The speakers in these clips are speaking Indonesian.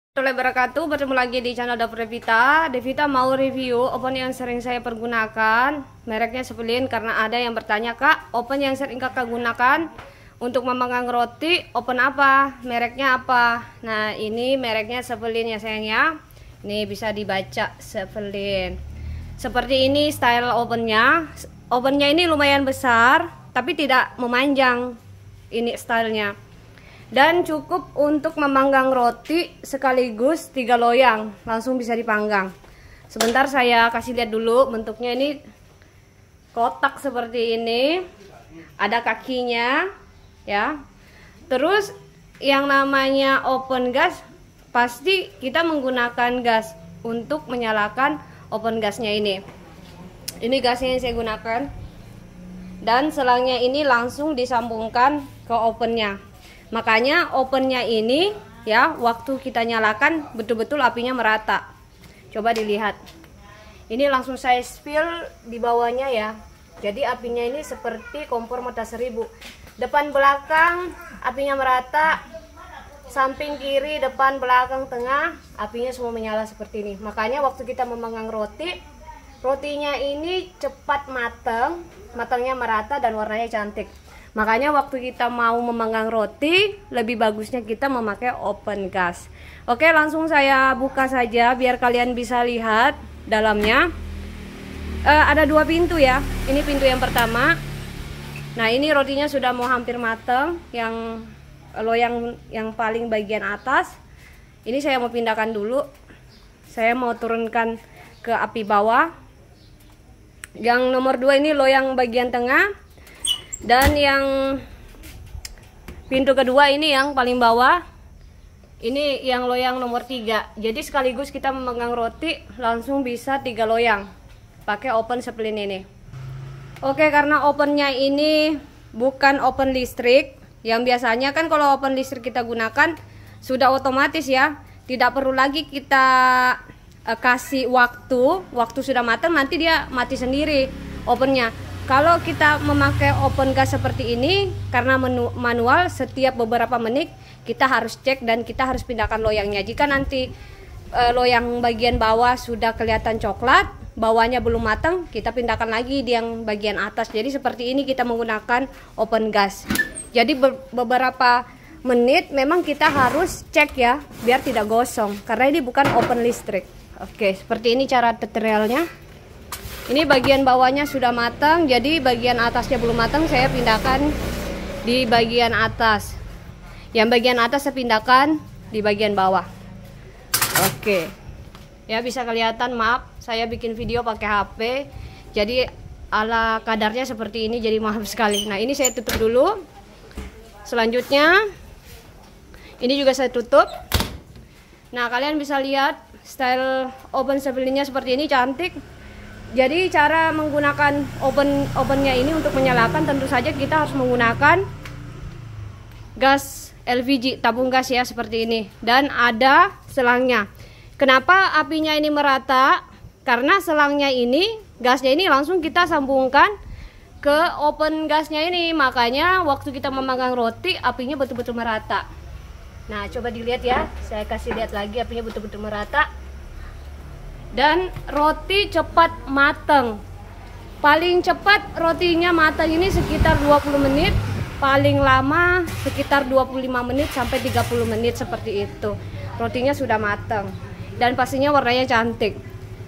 Warahmatullahi wabarakatuh. Bertemu lagi di channel Dapur Devita. Devita mau review oven yang sering saya pergunakan. Mereknya Zeppelin, karena ada yang bertanya, Kak, oven yang sering kakak gunakan untuk memanggang roti, oven apa? Mereknya apa? Nah, ini mereknya Zeppelin ya sayangnya. Ini bisa dibaca Zeppelin. Seperti ini style ovennya. Ovennya ini lumayan besar, tapi tidak memanjang. Ini stylenya. Dan cukup untuk memanggang roti sekaligus 3 loyang, langsung bisa dipanggang. Sebentar saya kasih lihat dulu bentuknya. Ini kotak seperti ini, ada kakinya ya. Terus yang namanya oven gas, pasti kita menggunakan gas untuk menyalakan oven gasnya ini. Ini gasnya yang saya gunakan, dan selangnya ini langsung disambungkan ke ovennya. Makanya ovennya ini ya, waktu kita nyalakan betul-betul apinya merata. Coba dilihat. Ini langsung saya spill di bawahnya ya. Jadi apinya ini seperti kompor mata 1000. Depan belakang apinya merata. Samping kiri, depan belakang, tengah, apinya semua menyala seperti ini. Makanya waktu kita memanggang roti, rotinya ini cepat matang, matangnya merata dan warnanya cantik. Makanya waktu kita mau memanggang roti, lebih bagusnya kita memakai oven gas. Oke, langsung saya buka saja biar kalian bisa lihat dalamnya. Ada 2 pintu ya. Ini pintu yang pertama. Nah, ini rotinya sudah mau hampir matang, yang loyang yang paling bagian atas. Ini saya mau pindahkan dulu. Saya mau turunkan ke api bawah. Yang nomor 2 ini loyang bagian tengah. Dan yang pintu kedua ini yang paling bawah, ini yang loyang nomor 3. Jadi sekaligus kita memegang roti langsung bisa 3 loyang pakai oven Zeppelin ini. Oke, karena ovennya ini bukan oven listrik, yang biasanya kan kalau oven listrik kita gunakan sudah otomatis ya, tidak perlu lagi kita kasih waktu sudah matang nanti dia mati sendiri ovennya. Kalau kita memakai oven gas seperti ini, karena manual, setiap beberapa menit kita harus cek dan kita harus pindahkan loyangnya. Jika nanti loyang bagian bawah sudah kelihatan coklat, bawahnya belum matang, kita pindahkan lagi di yang bagian atas. Jadi seperti ini kita menggunakan oven gas. Jadi beberapa menit memang kita harus cek ya, biar tidak gosong, karena ini bukan oven listrik. Oke, seperti ini cara tutorialnya. Ini bagian bawahnya sudah matang, jadi bagian atasnya belum matang, saya pindahkan di bagian atas. Yang bagian atas saya pindahkan di bagian bawah. Oke. Ya, bisa kelihatan, maaf, saya bikin video pakai HP. Jadi ala kadarnya seperti ini, jadi maaf sekali. Nah, ini saya tutup dulu. Selanjutnya ini juga saya tutup. Nah, kalian bisa lihat style oven Zeppelinnya seperti ini, cantik. Jadi cara menggunakan ovennya ini untuk menyalakan, tentu saja kita harus menggunakan gas LPG, tabung gas ya, seperti ini. Dan ada selangnya. Kenapa apinya ini merata? Karena selangnya ini, gasnya ini langsung kita sambungkan ke oven gasnya ini. Makanya waktu kita memanggang roti, apinya betul-betul merata. Nah, coba dilihat ya, saya kasih lihat lagi, apinya betul-betul merata. Dan roti cepat matang. Paling cepat rotinya matang ini sekitar 20 menit, paling lama sekitar 25 menit sampai 30 menit, seperti itu. Rotinya sudah matang dan pastinya warnanya cantik.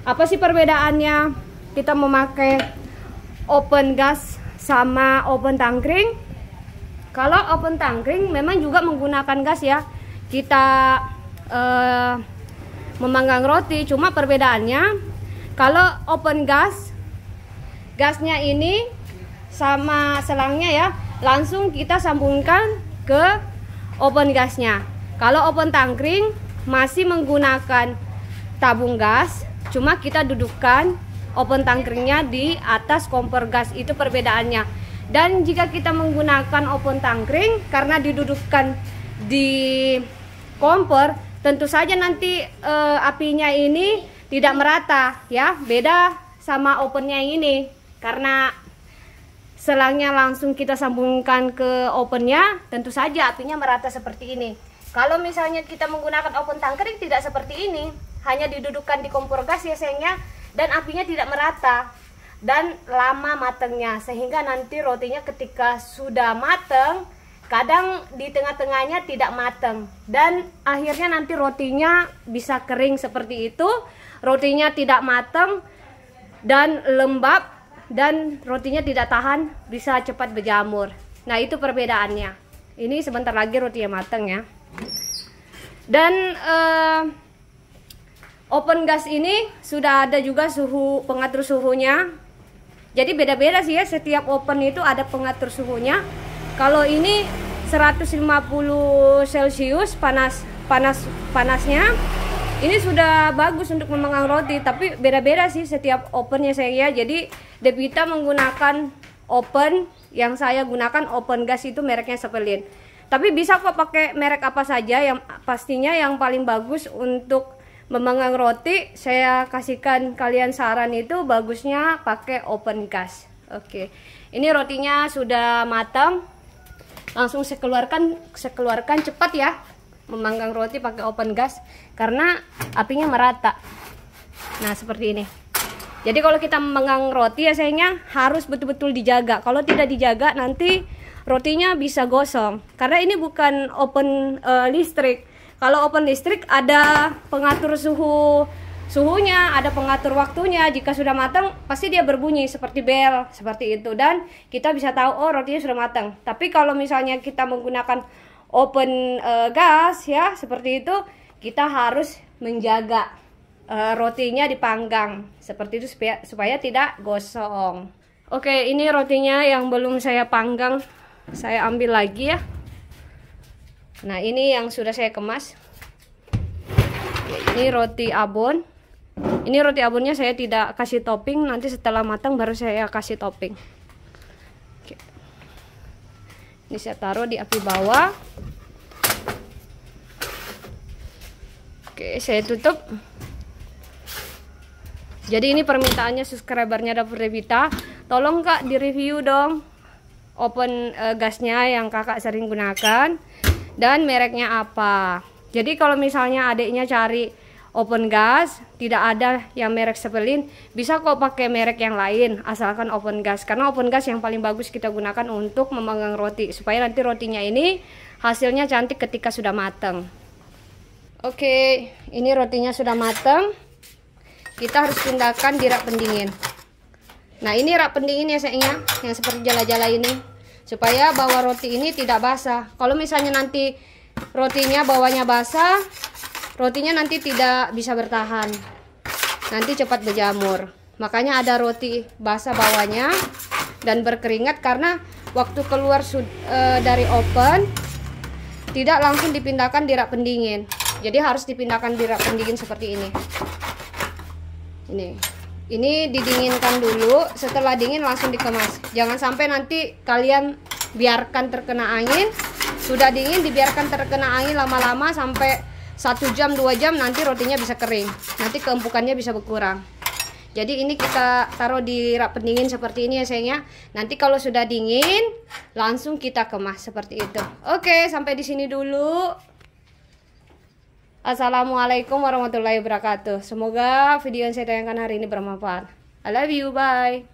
Apa sih perbedaannya kita memakai oven gas sama oven tangkring? Kalau oven tangkring memang juga menggunakan gas ya. Kita memanggang roti, cuma perbedaannya kalau oven gas, gasnya ini sama selangnya ya, langsung kita sambungkan ke oven gasnya. Kalau oven tangkring masih menggunakan tabung gas, cuma kita dudukkan oven tangkringnya di atas kompor gas, itu perbedaannya. Dan jika kita menggunakan oven tangkring, karena didudukkan di kompor, tentu saja nanti apinya ini tidak merata ya, beda sama ovennya yang ini. Karena selangnya langsung kita sambungkan ke ovennya, tentu saja apinya merata seperti ini. Kalau misalnya kita menggunakan oven tangkring tidak seperti ini, hanya didudukkan di kompor gas ya sayangnya, dan apinya tidak merata dan lama matangnya, sehingga nanti rotinya ketika sudah matang kadang di tengah-tengahnya tidak matang dan akhirnya nanti rotinya bisa kering seperti itu. Rotinya tidak matang dan lembab dan rotinya tidak tahan, bisa cepat berjamur. Nah, itu perbedaannya. Ini sebentar lagi rotinya matang ya. Dan oven gas ini sudah ada juga suhu, pengatur suhunya. Jadi beda-beda sih ya, setiap oven itu ada pengatur suhunya. Kalau ini 150 Celcius panasnya. Ini sudah bagus untuk memanggang roti, tapi beda-beda sih setiap ovennya saya. Jadi Devita menggunakan oven yang saya gunakan, oven gas itu mereknya Zeppelin. Tapi bisa kok pakai merek apa saja, yang pastinya yang paling bagus untuk memanggang roti, saya kasihkan kalian saran itu bagusnya pakai oven gas. Oke. Ini rotinya sudah matang. Langsung saya keluarkan cepat ya. Memanggang roti pakai oven gas karena apinya merata. Nah, seperti ini. Jadi kalau kita memanggang roti ya sayangnya harus betul-betul dijaga. Kalau tidak dijaga nanti rotinya bisa gosong. Karena ini bukan oven listrik. Kalau oven listrik ada pengatur suhunya, ada pengatur waktunya. Jika sudah matang pasti dia berbunyi seperti bel, seperti itu, dan kita bisa tahu oh rotinya sudah matang. Tapi kalau misalnya kita menggunakan oven gas ya seperti itu, kita harus menjaga rotinya dipanggang seperti itu supaya tidak gosong. Oke, ini rotinya yang belum saya panggang, saya ambil lagi ya. Nah, ini yang sudah saya kemas. Ini roti abon. Ini roti abonnya saya tidak kasih topping, nanti setelah matang baru saya kasih topping. Oke. Ini saya taruh di api bawah. Oke, saya tutup. Jadi ini permintaannya subscribernya Dapur Devita. Tolong Kak direview dong oven gasnya yang kakak sering gunakan dan mereknya apa. Jadi kalau misalnya adiknya cari oven gas tidak ada yang merek Zeppelin, bisa kok pakai merek yang lain asalkan oven gas, karena oven gas yang paling bagus kita gunakan untuk memanggang roti supaya nanti rotinya ini hasilnya cantik ketika sudah matang. Oke, ini rotinya sudah matang. Kita harus pindahkan di rak pendingin. Nah, ini rak pendingin ya sayangnya, yang seperti jala-jala ini, supaya bawah roti ini tidak basah. Kalau misalnya nanti rotinya bawahnya basah, rotinya nanti tidak bisa bertahan, nanti cepat berjamur. Makanya ada roti basah bawahnya dan berkeringat karena waktu keluar dari oven tidak langsung dipindahkan di rak pendingin. Jadi harus dipindahkan di rak pendingin seperti ini. Ini didinginkan dulu, setelah dingin langsung dikemas. Jangan sampai nanti kalian biarkan terkena angin. Sudah dingin dibiarkan terkena angin lama-lama sampai 1 jam 2 jam, nanti rotinya bisa kering. Nanti keempukannya bisa berkurang. Jadi ini kita taruh di rak pendingin seperti ini ya sayangnya. Nanti kalau sudah dingin langsung kita kemas seperti itu. Oke, sampai di sini dulu. Assalamualaikum warahmatullahi wabarakatuh. Semoga video yang saya tayangkan hari ini bermanfaat. I love you, bye.